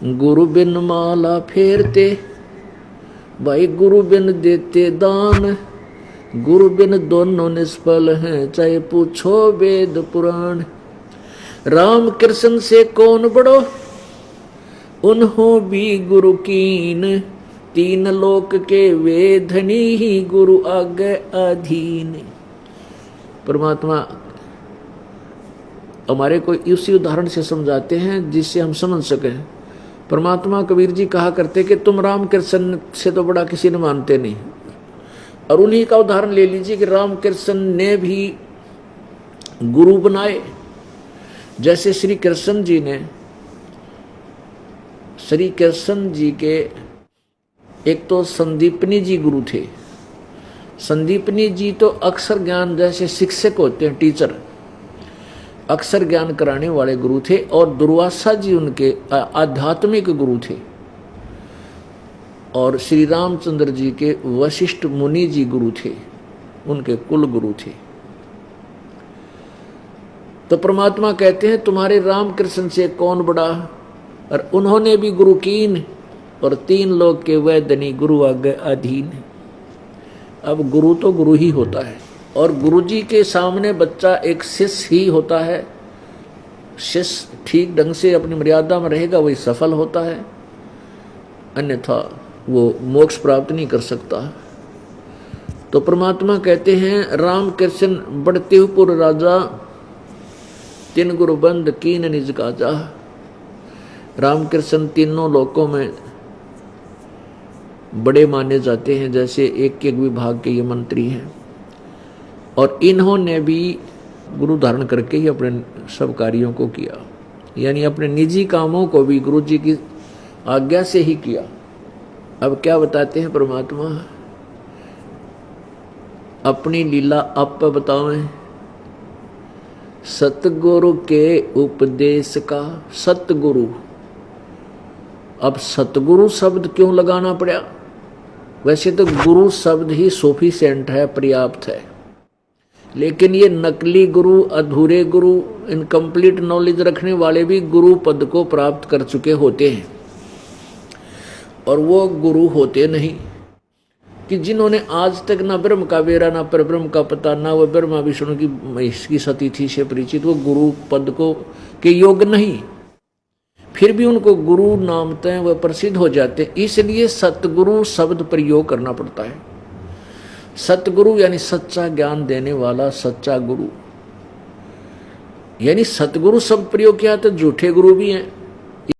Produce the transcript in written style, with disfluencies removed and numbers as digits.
गुरु बिन माला फेरते, भाई गुरु बिन देते दान, गुरु बिन दोनों निष्फल हैं, चाहे पूछो वेद पुराण। राम कृष्ण से कौन बड़ो, उन्हों भी गुरु कीन, तीन लोक के वे धनी ही गुरु आगे अधीन। परमात्मा हमारे को इसी उदाहरण से समझाते हैं जिससे हम समझ सकें। परमात्मा कबीर जी कहा करते कि तुम राम कृष्ण से तो बड़ा किसी ने मानते नहीं, और उन्हीं का उदाहरण ले लीजिए कि राम कृष्ण ने भी गुरु बनाए। जैसे श्री कृष्ण जी ने, श्री कृष्ण जी के एक तो संदीपनी जी गुरु थे। संदीपनी जी तो अक्षर ज्ञान जैसे शिक्षक होते हैं, टीचर, अक्षर ज्ञान कराने वाले गुरु थे, और दुर्वासा जी उनके आध्यात्मिक गुरु थे, और श्री रामचंद्र जी के वशिष्ठ मुनि जी गुरु थे, उनके कुल गुरु थे। तो परमात्मा कहते हैं तुम्हारे राम कृष्ण से कौन बड़ा, और उन्होंने भी गुरु कीन, और तीन लोग के वैदनी गुरु आगे अधीन। अब गुरु तो गुरु ही होता है, और गुरु जी के सामने बच्चा एक शिष्य ही होता है। शिष्य ठीक ढंग से अपनी मर्यादा में रहेगा वही सफल होता है, अन्यथा वो मोक्ष प्राप्त नहीं कर सकता। तो परमात्मा कहते हैं राम कृष्ण बढ़ते पुर राजा, तीन गुरु बंद कीन निज काजा। राम कृष्ण तीनों लोकों में बड़े माने जाते हैं, जैसे एक एक विभाग के ये मंत्री हैं, और इन्होंने भी गुरु धारण करके ही अपने सब कार्यों को किया, यानी अपने निजी कामों को भी गुरु जी की आज्ञा से ही किया। अब क्या बताते हैं परमात्मा, अपनी लीला आप बतावें। सतगुरु के उपदेश का, सतगुरु, अब सतगुरु शब्द क्यों लगाना पड़ा? वैसे तो गुरु शब्द ही सफिशिएंट है, पर्याप्त है, लेकिन ये नकली गुरु, अधूरे गुरु, इनकम्प्लीट नॉलेज रखने वाले भी गुरु पद को प्राप्त कर चुके होते हैं, और वो गुरु होते नहीं कि जिन्होंने आज तक ना ब्रह्म का बेरा, ना पर ब्रह्म का पता, ना वह ब्रह्मा विष्णु की महेश की सतीथि से परिचित, वो गुरु पद को के योग्य नहीं, फिर भी उनको गुरु नामते हैं, वह प्रसिद्ध हो जाते। इसलिए सतगुरु शब्द प्रयोग करना पड़ता है। सतगुरु यानी सच्चा ज्ञान देने वाला सच्चा गुरु, यानी सतगुरु शब्द प्रयोग किया तो झूठे गुरु भी हैं।